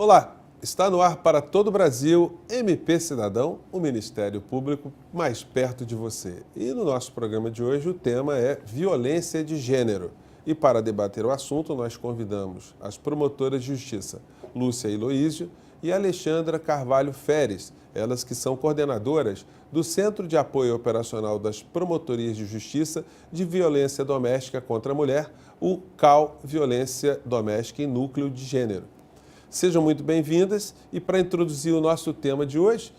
Olá, está no ar para todo o Brasil, MP Cidadão, o Ministério Público mais perto de você. E no nosso programa de hoje o tema é violência de gênero. E para debater o assunto nós convidamos as promotoras de justiça Lúcia Eloísio e Alexandra Carvalho Feres, elas que são coordenadoras do Centro de Apoio Operacional das Promotorias de Justiça de Violência Doméstica contra a Mulher, o CAU Violência Doméstica em Núcleo de Gênero. Sejam muito bem-vindas e para introduzir o nosso tema de hoje,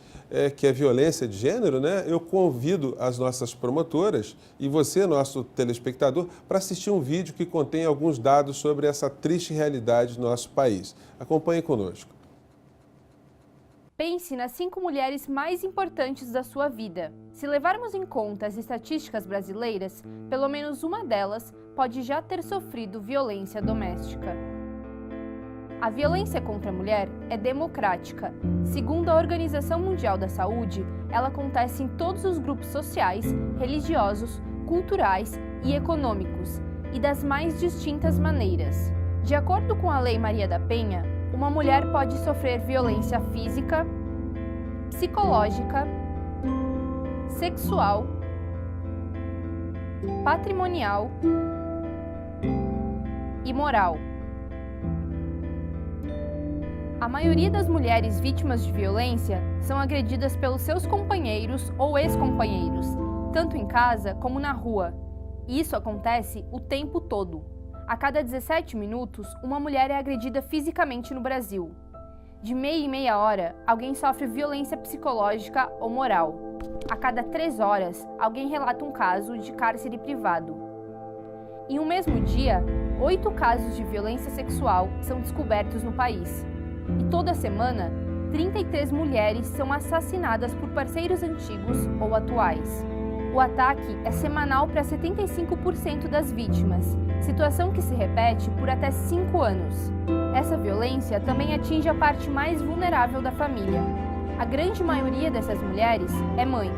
que é violência de gênero, né, eu convido as nossas promotoras e você, nosso telespectador, para assistir um vídeo que contém alguns dados sobre essa triste realidade do nosso país. Acompanhe conosco. Pense nas 5 mulheres mais importantes da sua vida. Se levarmos em conta as estatísticas brasileiras, pelo menos uma delas pode já ter sofrido violência doméstica. A violência contra a mulher é democrática. Segundo a Organização Mundial da Saúde, ela acontece em todos os grupos sociais, religiosos, culturais e econômicos, e das mais distintas maneiras. De acordo com a Lei Maria da Penha, uma mulher pode sofrer violência física, psicológica, sexual, patrimonial e moral. A maioria das mulheres vítimas de violência são agredidas pelos seus companheiros ou ex-companheiros, tanto em casa como na rua. E isso acontece o tempo todo. A cada 17 minutos, uma mulher é agredida fisicamente no Brasil. De meia em meia hora, alguém sofre violência psicológica ou moral. A cada 3 horas, alguém relata um caso de cárcere privado. Em um mesmo dia, 8 casos de violência sexual são descobertos no país. E toda semana, 33 mulheres são assassinadas por parceiros antigos ou atuais. O ataque é semanal para 75% das vítimas, situação que se repete por até 5 anos. Essa violência também atinge a parte mais vulnerável da família. A grande maioria dessas mulheres é mãe,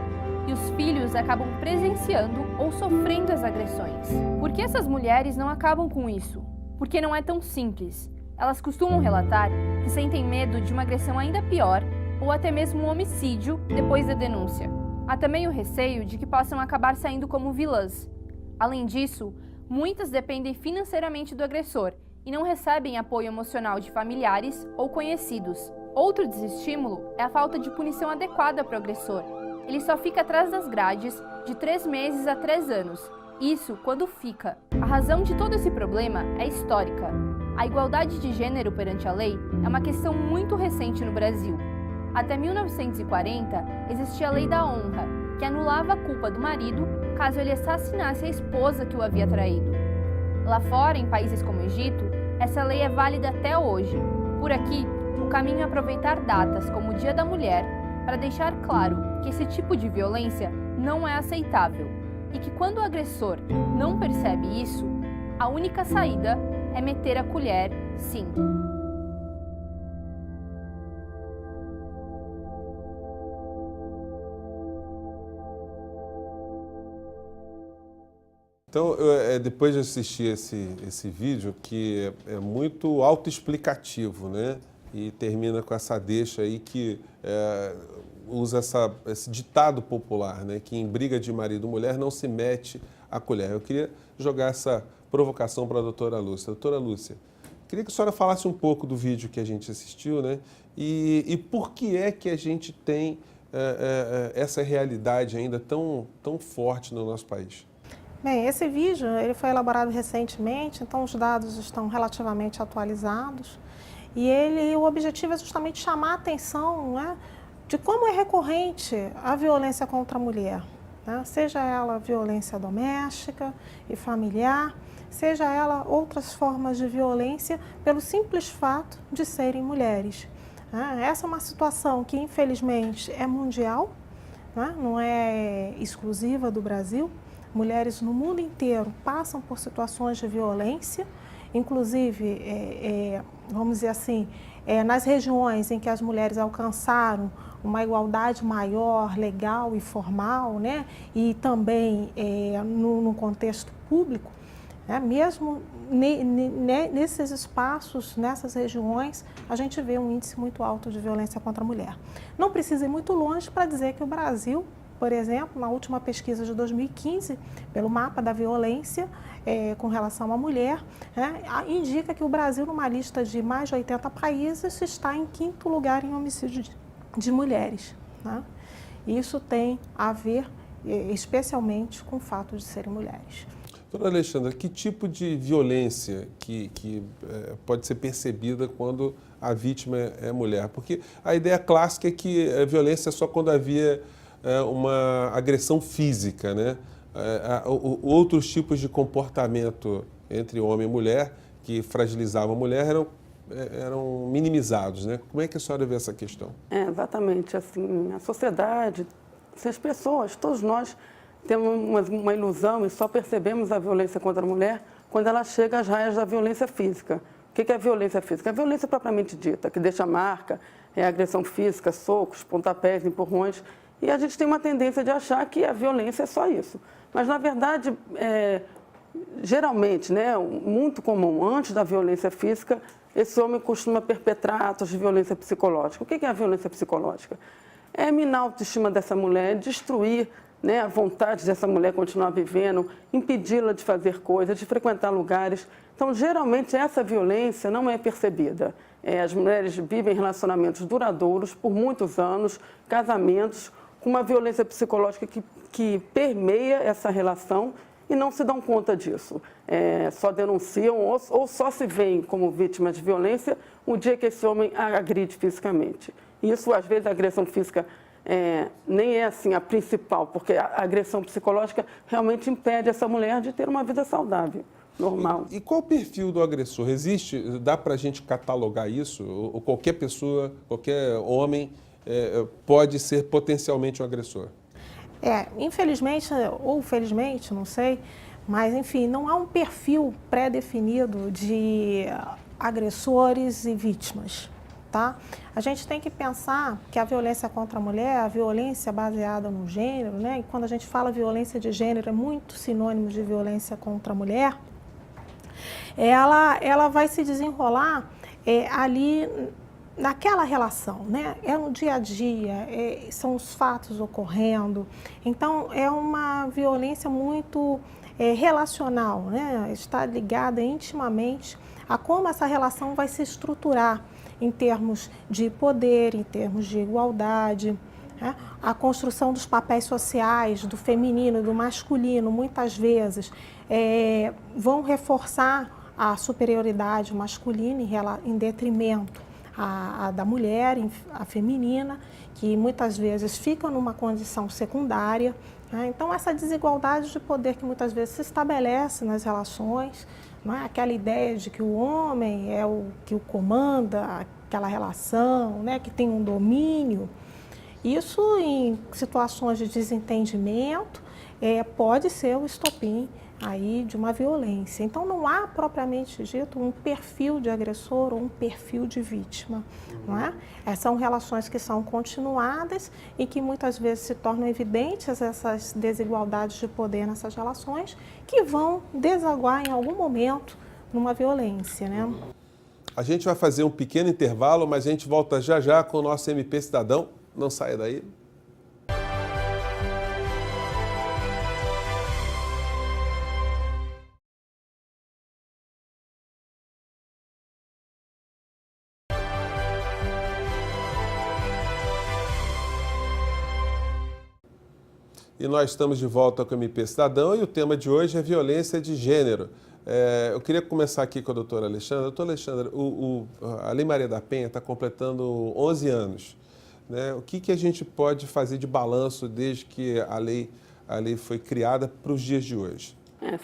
e os filhos acabam presenciando ou sofrendo as agressões. Por que essas mulheres não acabam com isso? Porque não é tão simples. Elas costumam relatar que sentem medo de uma agressão ainda pior ou até mesmo um homicídio depois da denúncia. Há também o receio de que possam acabar saindo como vilãs. Além disso, muitas dependem financeiramente do agressor e não recebem apoio emocional de familiares ou conhecidos. Outro desestímulo é a falta de punição adequada para o agressor. Ele só fica atrás das grades de 3 meses a 3 anos. Isso quando fica. A razão de todo esse problema é histórica. A igualdade de gênero perante a lei é uma questão muito recente no Brasil. Até 1940, existia a Lei da Honra, que anulava a culpa do marido caso ele assassinasse a esposa que o havia traído. Lá fora, em países como o Egito, essa lei é válida até hoje. Por aqui, o caminho é aproveitar datas como o Dia da Mulher para deixar claro que esse tipo de violência não é aceitável e que quando o agressor não percebe isso, a única saída é meter a colher, sim. Então, depois de assistir esse vídeo, que é muito autoexplicativo, né? E termina com essa deixa aí que usa esse ditado popular, né? Que em briga de marido e mulher não se mete a colher. Eu queria jogar essa provocação para a doutora Lúcia. Doutora Lúcia, queria que a senhora falasse um pouco do vídeo que a gente assistiu, né? E por que é que a gente tem essa realidade ainda tão forte no nosso país? Bem, esse vídeo ele foi elaborado recentemente, então os dados estão relativamente atualizados e o objetivo é justamente chamar a atenção, né, de como é recorrente a violência contra a mulher, né? Seja ela violência doméstica e familiar, seja ela outras formas de violência pelo simples fato de serem mulheres. Essa é uma situação que infelizmente é mundial, né? Não é exclusiva do Brasil. Mulheres no mundo inteiro passam por situações de violência, inclusive, vamos dizer assim, nas regiões em que as mulheres alcançaram uma igualdade maior, legal e formal, né? E também no contexto público, Mesmo nesses espaços, nessas regiões, a gente vê um índice muito alto de violência contra a mulher. Não precisa ir muito longe para dizer que o Brasil, por exemplo, na última pesquisa de 2015, pelo mapa da violência com relação à mulher, indica que o Brasil, numa lista de mais de 80 países, está em 5º lugar em homicídio de mulheres. Isso tem a ver especialmente com o fato de serem mulheres. Doutora Alexandra, que tipo de violência que pode ser percebida quando a vítima é mulher? Porque a ideia clássica é que a violência é só quando havia uma agressão física, né? Outros tipos de comportamento entre homem e mulher que fragilizavam a mulher eram minimizados, né? Como é que a senhora vê essa questão? Exatamente. Assim, a sociedade, as pessoas, todos nós temos uma ilusão e só percebemos a violência contra a mulher quando ela chega às raias da violência física. O que é a violência física? A violência propriamente dita, que deixa marca, agressão física, socos, pontapés, empurrões. E a gente tem uma tendência de achar que a violência é só isso. Mas, na verdade, geralmente, muito comum, antes da violência física, esse homem costuma perpetrar atos de violência psicológica. O que é a violência psicológica? É minar a autoestima dessa mulher, destruir a vontade dessa mulher continuar vivendo, impedi-la de fazer coisas, de frequentar lugares. Então, geralmente, essa violência não é percebida. As mulheres vivem relacionamentos duradouros por muitos anos, casamentos, com uma violência psicológica que permeia essa relação e não se dão conta disso. Só denunciam ou só se veem como vítimas de violência o dia que esse homem a agride fisicamente. Isso, às vezes, a agressão física nem é assim a principal, porque a agressão psicológica realmente impede essa mulher de ter uma vida saudável, normal. E qual o perfil do agressor? Dá para a gente catalogar isso? Ou qualquer pessoa, qualquer homem pode ser potencialmente um agressor? Infelizmente, ou felizmente, não sei, mas enfim, não há um perfil pré-definido de agressores e vítimas. Tá? A gente tem que pensar que a violência contra a mulher, a violência baseada no gênero, e quando a gente fala violência de gênero, é muito sinônimo de violência contra a mulher, ela vai se desenrolar ali naquela relação, é no dia a dia, são os fatos ocorrendo. Então, é uma violência muito relacional, está ligada intimamente a como essa relação vai se estruturar em termos de poder, em termos de igualdade. A construção dos papéis sociais, do feminino e do masculino, muitas vezes, vão reforçar a superioridade masculina em detrimento da mulher, a feminina, que muitas vezes fica numa condição secundária. Então, essa desigualdade de poder que muitas vezes se estabelece nas relações, aquela ideia de que o homem é o que o comanda, aquela relação, que tem um domínio. Isso, em situações de desentendimento, pode ser o estopim aí de uma violência. Então, não há, propriamente dito, um perfil de agressor ou um perfil de vítima. São relações que são continuadas e que muitas vezes se tornam evidentes essas desigualdades de poder nessas relações, que vão desaguar em algum momento numa violência. A gente vai fazer um pequeno intervalo, mas a gente volta já já com o nosso MP Cidadão. Não saia daí. E nós estamos de volta com o MP Cidadão e o tema de hoje é violência de gênero. Eu queria começar aqui com a doutora Alexandra. Doutora Alexandra, a Lei Maria da Penha está completando 11 anos. O que a gente pode fazer de balanço desde que a lei foi criada para os dias de hoje?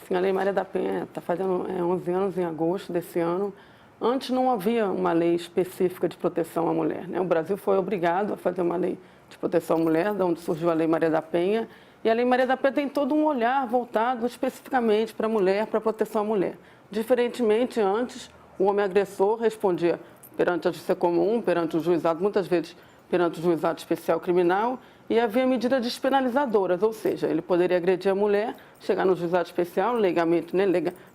Sim, a Lei Maria da Penha está fazendo 11 anos em agosto desse ano. Antes não havia uma lei específica de proteção à mulher. O Brasil foi obrigado a fazer uma lei de proteção à mulher, de onde surgiu a Lei Maria da Penha. E a Lei Maria da Penha tem todo um olhar voltado especificamente para a mulher, para a proteção à mulher. Diferentemente, antes, o homem agressor respondia perante a justiça comum, perante o juizado, muitas vezes perante o juizado especial criminal, e havia medidas despenalizadoras, ou seja, ele poderia agredir a mulher, chegar no juizado especial, legalmente,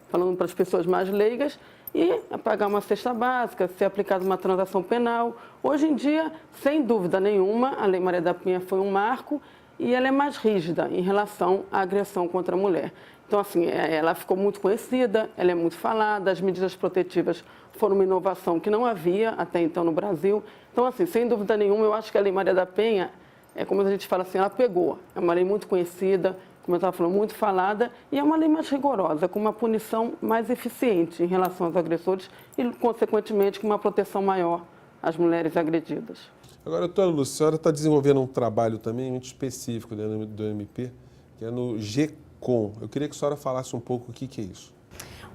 falando para as pessoas mais leigas, e pagar uma cesta básica, ser aplicada uma transação penal. Hoje em dia, sem dúvida nenhuma, a Lei Maria da Penha foi um marco e ela é mais rígida em relação à agressão contra a mulher. Então, assim, ela ficou muito conhecida, ela é muito falada, as medidas protetivas foram uma inovação que não havia até então no Brasil. Então, assim, sem dúvida nenhuma, eu acho que a Lei Maria da Penha, como a gente fala assim, ela pegou. É uma lei muito conhecida, como eu estava falando, muito falada, e é uma lei mais rigorosa, com uma punição mais eficiente em relação aos agressores e, consequentemente, com uma proteção maior às mulheres agredidas. Agora, doutora Lúcia, a senhora está desenvolvendo um trabalho também muito específico dentro do MP, que é no GECOM. Eu queria que a senhora falasse um pouco o que é isso.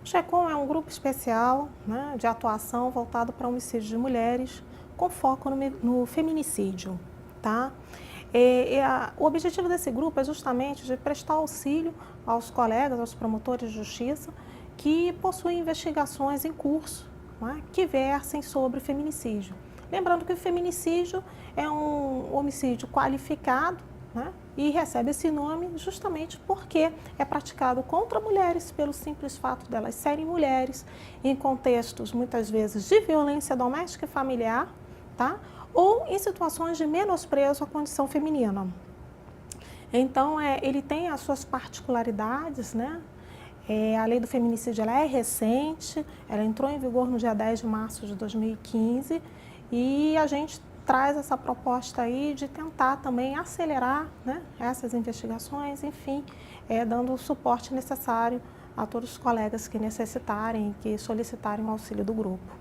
O GECOM é um grupo especial, né, de atuação voltado para homicídio de mulheres, com foco no feminicídio, tá? O objetivo desse grupo é justamente de prestar auxílio aos colegas, aos promotores de justiça, que possuem investigações em curso, né, que versem sobre feminicídio. Lembrando que o feminicídio é um homicídio qualificado, né, e recebe esse nome justamente porque é praticado contra mulheres pelo simples fato delas serem mulheres, em contextos muitas vezes de violência doméstica e familiar, tá? Ou em situações de menosprezo à condição feminina. Então, ele tem as suas particularidades, né? A lei do feminicídio ela é recente, ela entrou em vigor no dia 10 de março de 2015 e a gente traz essa proposta aí de tentar também acelerar, né, essas investigações, enfim, dando o suporte necessário a todos os colegas que necessitarem, que solicitarem o auxílio do grupo.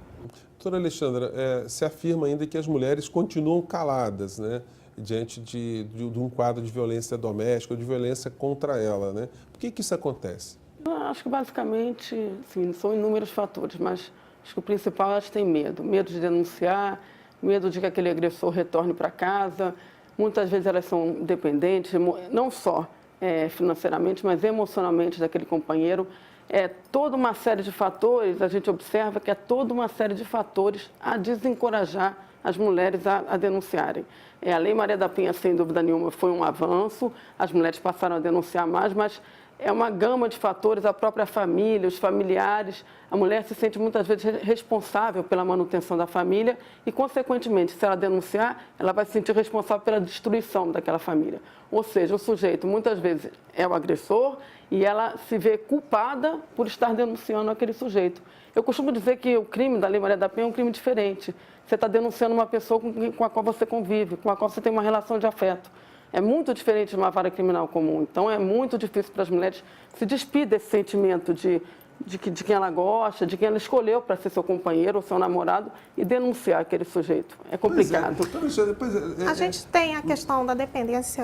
Doutora Alexandra, se afirma ainda que as mulheres continuam caladas, né, diante de um quadro de violência doméstica ou de violência contra ela, né? Por que isso acontece? Eu acho que basicamente, sim, são inúmeros fatores, mas acho que o principal elas têm medo. Medo de denunciar, medo de que aquele agressor retorne para casa. Muitas vezes elas são dependentes, não só financeiramente, mas emocionalmente daquele companheiro. É toda uma série de fatores, a gente observa que é toda uma série de fatores a desencorajar as mulheres a denunciarem. A Lei Maria da Penha, sem dúvida nenhuma, foi um avanço, as mulheres passaram a denunciar mais, mas é uma gama de fatores, a própria família, os familiares. A mulher se sente muitas vezes responsável pela manutenção da família e, consequentemente, se ela denunciar, ela vai se sentir responsável pela destruição daquela família. Ou seja, o sujeito muitas vezes é o agressor e ela se vê culpada por estar denunciando aquele sujeito. Eu costumo dizer que o crime da Lei Maria da Penha é um crime diferente. Você está denunciando uma pessoa com a qual você convive, com a qual você tem uma relação de afeto. É muito diferente de uma vara criminal comum. Então, é muito difícil para as mulheres se despir desse sentimento de quem ela gosta, de quem ela escolheu para ser seu companheiro ou seu namorado e denunciar aquele sujeito. É complicado. A gente tem a questão da dependência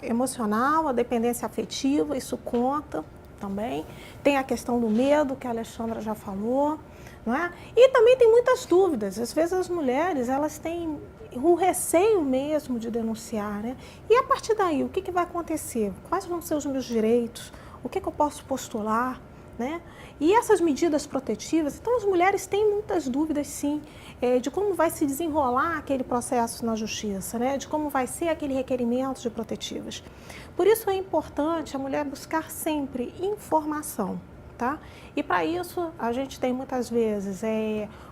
emocional, a dependência afetiva, isso conta também. Tem a questão do medo, que a Alexandra já falou, não é? E também tem muitas dúvidas. Às vezes as mulheres, elas têm o receio mesmo de denunciar, né? E a partir daí, o que vai acontecer? Quais vão ser os meus direitos? O que eu posso postular, né? E essas medidas protetivas, então as mulheres têm muitas dúvidas, sim, de como vai se desenrolar aquele processo na justiça, né? De como vai ser aquele requerimento de protetivas. Por isso é importante a mulher buscar sempre informação, tá? E para isso a gente tem muitas vezes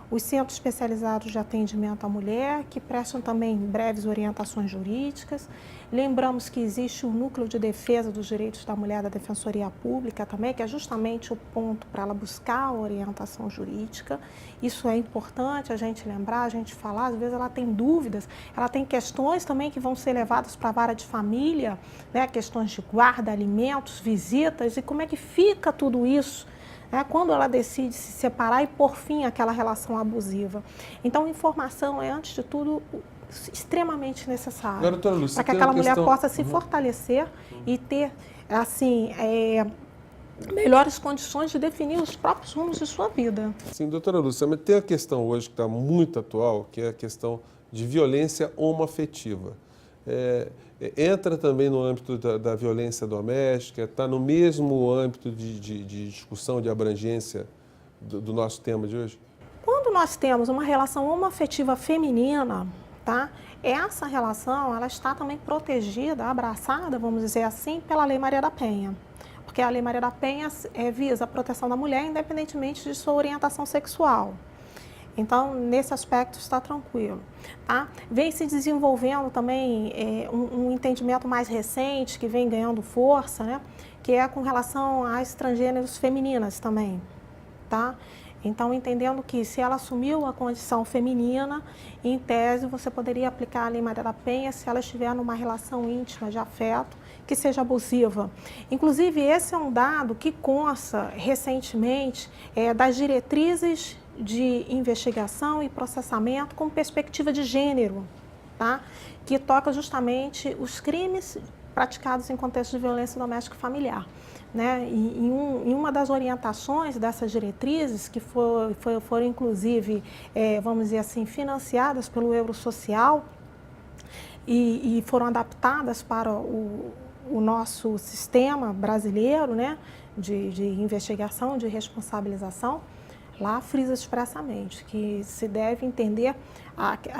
os centros especializados de atendimento à mulher, que prestam também breves orientações jurídicas. Lembramos que existe o Núcleo de Defesa dos Direitos da Mulher da Defensoria Pública também, que é justamente o ponto para ela buscar a orientação jurídica. Isso é importante a gente lembrar, a gente falar, às vezes ela tem dúvidas, ela tem questões também que vão ser levadas para a vara de família, né? Questões de guarda, alimentos, visitas, e como é que fica tudo isso, quando ela decide se separar e pôr fim àquela relação abusiva. Então, informação é, antes de tudo, extremamente necessária para que aquela mulher possa se fortalecer e ter, assim, melhores condições de definir os próprios rumos de sua vida. Sim, doutora Lúcia, mas tem a questão hoje que está muito atual, que é a questão de violência homoafetiva. Entra também no âmbito da violência doméstica, está no mesmo âmbito de discussão, de abrangência do nosso tema de hoje? Quando nós temos uma relação homoafetiva feminina, tá? Essa relação ela está também protegida, abraçada, vamos dizer assim, pela Lei Maria da Penha. porque a Lei Maria da Penha visa a proteção da mulher independentemente de sua orientação sexual. Então, nesse aspecto está tranquilo. Tá? Vem se desenvolvendo também um entendimento mais recente, que vem ganhando força, né? Que é com relação às transgêneros femininas também. Tá? Então, entendendo que se ela assumiu a condição feminina, em tese você poderia aplicar a Lei Maria da Penha se ela estiver numa relação íntima de afeto que seja abusiva. Inclusive, esse é um dado que consta recentemente das diretrizes de investigação e processamento com perspectiva de gênero, tá? Que toca justamente os crimes praticados em contexto de violência doméstica e familiar. Né? Em uma das orientações dessas diretrizes, que foram inclusive, vamos dizer assim, financiadas pelo Eurosocial e foram adaptadas para o nosso sistema brasileiro, né? de investigação, de responsabilização, lá frisa expressamente que se deve entender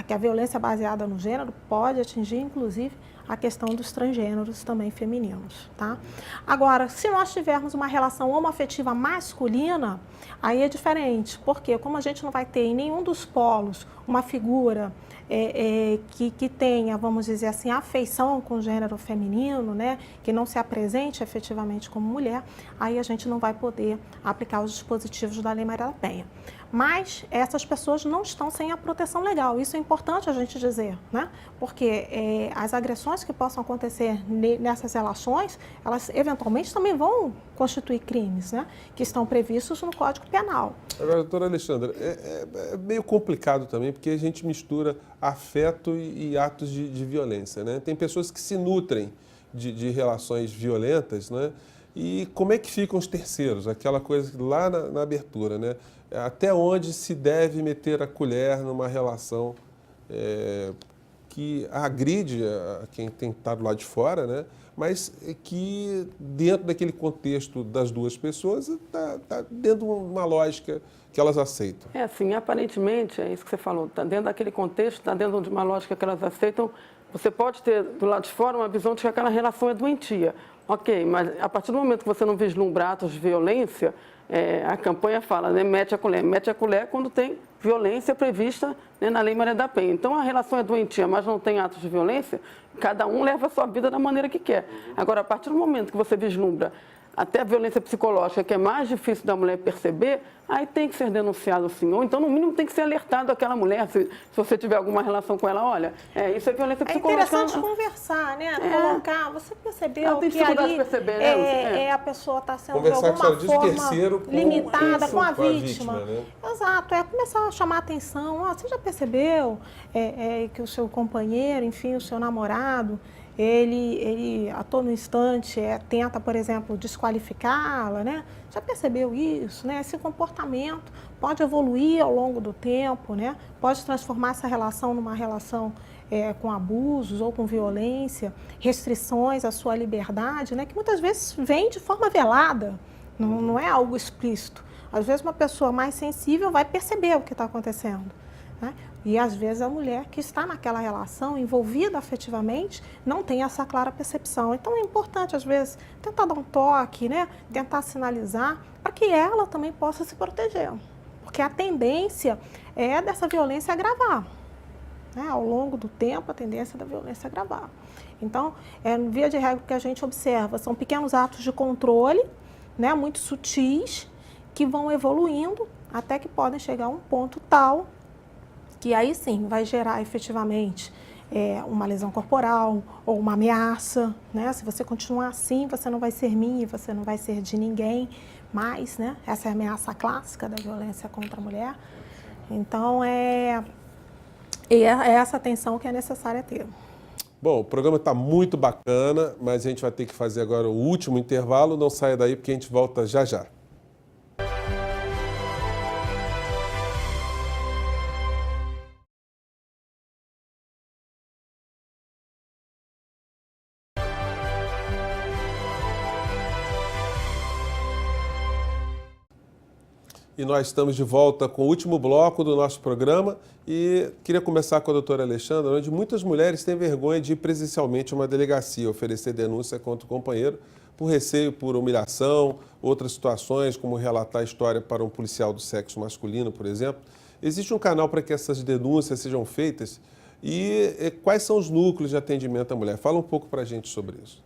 que a violência baseada no gênero pode atingir, inclusive, a questão dos transgêneros também femininos, tá? Agora, se nós tivermos uma relação homoafetiva masculina, aí é diferente, porque como a gente não vai ter em nenhum dos polos uma figura que tenha, vamos dizer assim, afeição com o gênero feminino, né, que não se apresente efetivamente como mulher, aí a gente não vai poder aplicar os dispositivos da Lei Maria da Penha. Mas essas pessoas não estão sem a proteção legal, isso é importante a gente dizer, né? Porque as agressões que possam acontecer nessas relações, elas eventualmente também vão constituir crimes, né? Que estão previstos no Código Penal. Agora, doutora Alexandra, é meio complicado também, porque a gente mistura afeto e atos de violência, né? Tem pessoas que se nutrem de relações violentas, né? E como é que ficam os terceiros? Aquela coisa lá na abertura, né? Até onde se deve meter a colher numa relação que agride a quem tem que estar do lado de fora, né? Mas que dentro daquele contexto das duas pessoas está dentro de uma lógica que elas aceitam. Assim, aparentemente, é isso que você falou, está dentro daquele contexto, está dentro de uma lógica que elas aceitam. Você pode ter do lado de fora uma visão de que aquela relação é doentia. Ok, mas a partir do momento que você não vislumbra atos de violência, a campanha fala, né, mete a colher quando tem violência prevista, né, na Lei Maria da Penha. Então, a relação é doentia, mas não tem atos de violência, cada um leva a sua vida da maneira que quer. Agora, a partir do momento que você vislumbra até a violência psicológica, que é mais difícil da mulher perceber, aí tem que ser denunciado sim. Ou então, no mínimo, tem que ser alertado aquela mulher, se você tiver alguma relação com ela, olha, isso é violência psicológica. É interessante conversar, né? Colocar, você percebeu que ali a pessoa está sendo de alguma forma limitada com a vítima. Né? Exato, começar a chamar a atenção. Você já percebeu que o seu companheiro, enfim, o seu namorado, ele a todo instante tenta, por exemplo, desqualificá-la, né? Já percebeu isso, né? Esse comportamento pode evoluir ao longo do tempo, né? Pode transformar essa relação numa relação com abusos ou com violência, restrições à sua liberdade, né? Que muitas vezes vem de forma velada, não é algo explícito. Às vezes uma pessoa mais sensível vai perceber o que está acontecendo, né? E, às vezes, a mulher que está naquela relação, envolvida afetivamente, não tem essa clara percepção. Então, é importante, às vezes, tentar dar um toque, né? Tentar sinalizar, para que ela também possa se proteger. Porque a tendência é dessa violência agravar. Né? Ao longo do tempo, a tendência da violência agravar. Então, via de regra, o que a gente observa são pequenos atos de controle, né? Muito sutis, que vão evoluindo até que podem chegar a um ponto tal que aí sim vai gerar efetivamente uma lesão corporal ou uma ameaça, né? Se você continuar assim, você não vai ser minha, você não vai ser de ninguém mais, né? Essa é a ameaça clássica da violência contra a mulher. Então, é essa atenção que é necessária ter. Bom, o programa está muito bacana, mas a gente vai ter que fazer agora o último intervalo. Não saia daí porque a gente volta já já. E nós estamos de volta com o último bloco do nosso programa e queria começar com a doutora Alexandra, onde muitas mulheres têm vergonha de ir presencialmente a uma delegacia, oferecer denúncia contra o companheiro, por receio, por humilhação, outras situações, como relatar a história para um policial do sexo masculino, por exemplo. Existe um canal para que essas denúncias sejam feitas? E quais são os núcleos de atendimento à mulher? Fala um pouco para a gente sobre isso.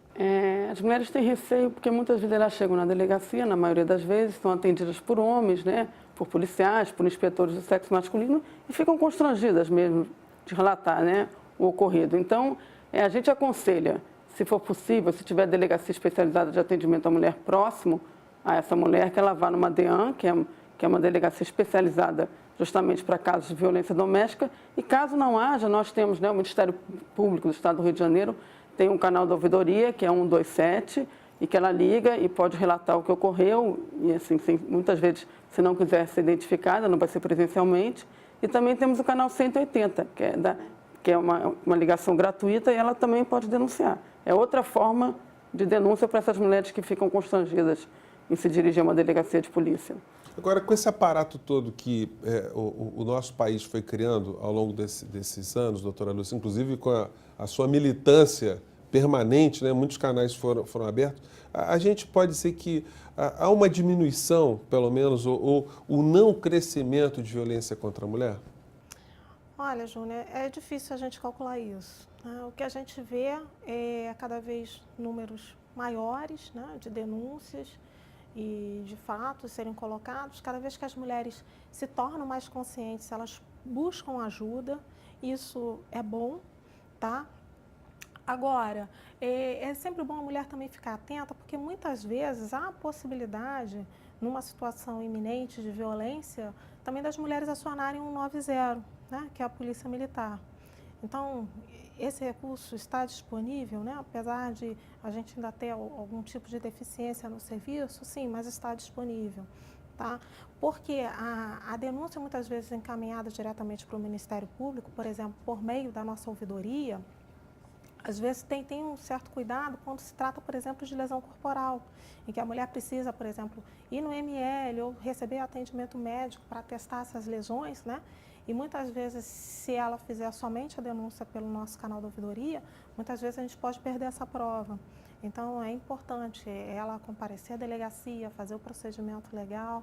As mulheres têm receio porque muitas vezes elas chegam na delegacia, na maioria das vezes, são atendidas por homens, né, por policiais, por inspetores do sexo masculino e ficam constrangidas mesmo de relatar, né, o ocorrido. Então, a gente aconselha, se for possível, se tiver delegacia especializada de atendimento à mulher próximo a essa mulher, que ela vá numa DEAN, que é uma delegacia especializada justamente para casos de violência doméstica. E caso não haja, nós temos, né, o Ministério Público do Estado do Rio de Janeiro tem um canal da ouvidoria, que é 127, e que ela liga e pode relatar o que ocorreu, e assim, muitas vezes, se não quiser ser identificada, não vai ser presencialmente. E também temos o canal 180, que é uma ligação gratuita, e ela também pode denunciar. É outra forma de denúncia para essas mulheres que ficam constrangidas em se dirigir a uma delegacia de polícia. Agora, com esse aparato todo que o nosso país foi criando ao longo desses anos, doutora Lúcia, inclusive com a sua militância permanente, né, muitos canais foram abertos, a gente pode dizer que há uma diminuição, pelo menos, ou o não crescimento de violência contra a mulher? Olha, Júnior, é difícil a gente calcular isso, né? O que a gente vê é cada vez números maiores, né, de denúncias e de fatos serem colocados. Cada vez que as mulheres se tornam mais conscientes, elas buscam ajuda, isso é bom, tá? Agora, é sempre bom a mulher também ficar atenta, porque muitas vezes há a possibilidade, numa situação iminente de violência, também das mulheres acionarem 190, né, que é a Polícia Militar. Então, esse recurso está disponível, né, apesar de a gente ainda ter algum tipo de deficiência no serviço, sim, mas está disponível. Tá? Porque a denúncia muitas vezes é encaminhada diretamente para o Ministério Público, por exemplo, por meio da nossa ouvidoria. Às vezes tem um certo cuidado quando se trata, por exemplo, de lesão corporal, em que a mulher precisa, por exemplo, ir no ML ou receber atendimento médico para testar essas lesões, né? E muitas vezes, se ela fizer somente a denúncia pelo nosso canal da ouvidoria, muitas vezes a gente pode perder essa prova. Então, é importante ela comparecer à delegacia, fazer o procedimento legal,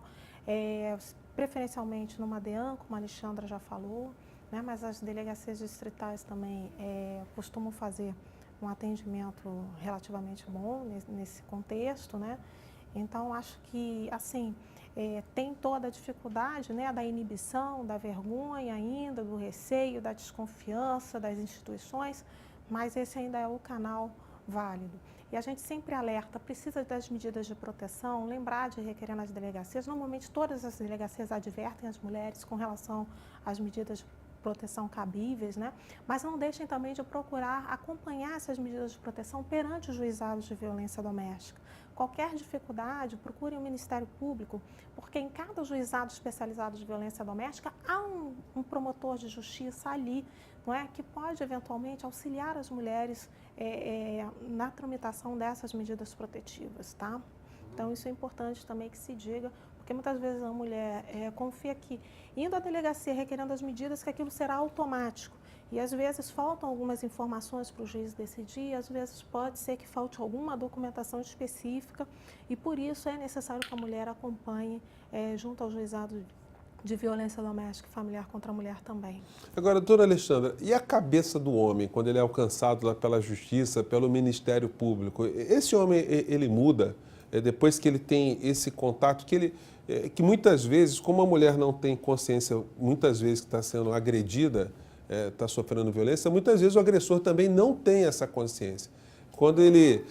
preferencialmente numa DEAN, como a Alexandra já falou, né, mas as delegacias distritais também costumam fazer um atendimento relativamente bom nesse contexto, né? Então, acho que, assim, tem toda a dificuldade, né, da inibição, da vergonha ainda, do receio, da desconfiança das instituições, mas esse ainda é o canal válido. E a gente sempre alerta, precisa das medidas de proteção, lembrar de requerer nas delegacias. Normalmente, todas as delegacias advertem as mulheres com relação às medidas de proteção cabíveis, né? Mas não deixem também de procurar acompanhar essas medidas de proteção perante os juizados de violência doméstica. Qualquer dificuldade, procurem o Ministério Público, porque em cada juizado especializado de violência doméstica há um promotor de justiça ali, não é, que pode eventualmente auxiliar as mulheres na tramitação dessas medidas protetivas, tá? Então, isso é importante também que se diga, porque muitas vezes a mulher confia que, indo à delegacia requerendo as medidas, que aquilo será automático. E às vezes faltam algumas informações para o juiz decidir, às vezes pode ser que falte alguma documentação específica, e por isso é necessário que a mulher acompanhe junto ao juizado de violência doméstica e familiar contra a mulher também. Agora, doutora Alexandra, e a cabeça do homem, quando ele é alcançado lá pela Justiça, pelo Ministério Público? Esse homem, ele muda depois que ele tem esse contato, que muitas vezes, como a mulher não tem consciência, muitas vezes que está sendo agredida, está sofrendo violência, muitas vezes o agressor também não tem essa consciência. Quando ele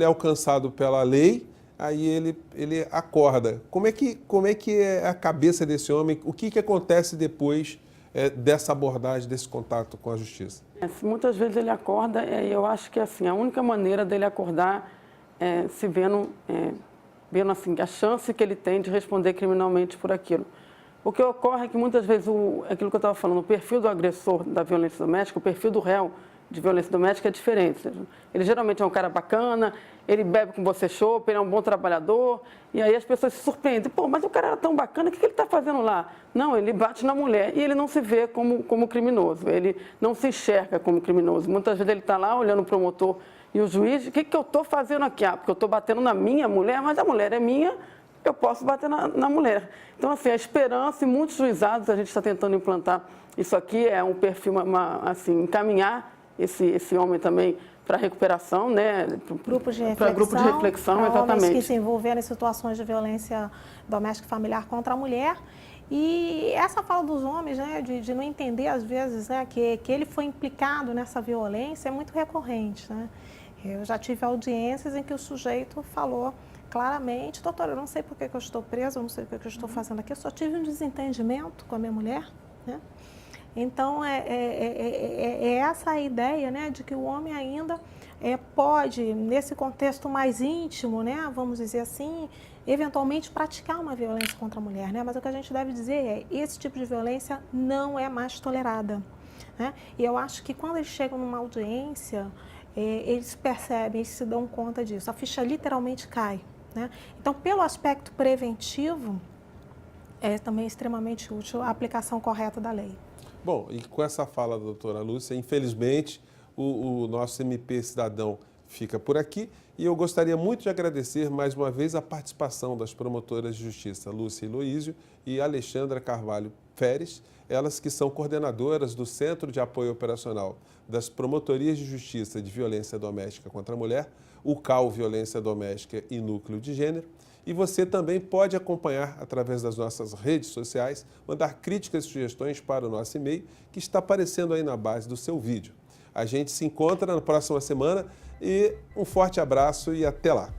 é alcançado pela lei, aí ele acorda. Como é que é a cabeça desse homem? O que acontece depois dessa abordagem, desse contato com a justiça? Muitas vezes ele acorda, e eu acho que assim, a única maneira dele acordar é se vendo assim, a chance que ele tem de responder criminalmente por aquilo. O que ocorre é que muitas vezes, aquilo que eu estava falando, o perfil do agressor da violência doméstica, o perfil do réu de violência doméstica é diferente. Ele geralmente é um cara bacana, ele bebe com você chopp, ele é um bom trabalhador, e aí as pessoas se surpreendem. Pô, mas o cara era tão bacana, o que ele está fazendo lá? Não, ele bate na mulher e ele não se vê como criminoso, ele não se enxerga como criminoso. Muitas vezes ele está lá olhando o promotor E o juiz, o que eu estou fazendo aqui? Ah, porque eu estou batendo na minha mulher, mas a mulher é minha, eu posso bater na mulher. Então, assim, a esperança, e muitos juizados, a gente está tentando implantar isso aqui, é um perfil, assim, encaminhar esse homem também para recuperação, né? Grupos de reflexão. Para grupo de reflexão, exatamente. Homens que se envolveram em situações de violência doméstica e familiar contra a mulher. E essa fala dos homens, né, de não entender, às vezes, né, que ele foi implicado nessa violência é muito recorrente, né? Eu já tive audiências em que o sujeito falou claramente: doutora, eu não sei por que eu estou preso, eu não sei por que eu estou fazendo aqui, eu só tive um desentendimento com a minha mulher, né? Então, é essa a ideia, né, de que o homem ainda pode, nesse contexto mais íntimo, né, vamos dizer assim, eventualmente praticar uma violência contra a mulher, né? Mas o que a gente deve dizer é: esse tipo de violência não é mais tolerada, né? E eu acho que quando eles chegam numa audiência, eles percebem, eles se dão conta disso. A ficha literalmente cai, né? Então, pelo aspecto preventivo, é também extremamente útil a aplicação correta da lei. Bom, e com essa fala da doutora Lúcia, infelizmente, o nosso MP Cidadão fica por aqui e eu gostaria muito de agradecer mais uma vez a participação das promotoras de justiça Lúcia Heloísio e Alexandra Carvalho Feres, elas que são coordenadoras do Centro de Apoio Operacional das Promotorias de Justiça de Violência Doméstica contra a Mulher, o CAU Violência Doméstica e Núcleo de Gênero. E você também pode acompanhar através das nossas redes sociais, mandar críticas e sugestões para o nosso e-mail, que está aparecendo aí na base do seu vídeo. A gente se encontra na próxima semana e um forte abraço e até lá!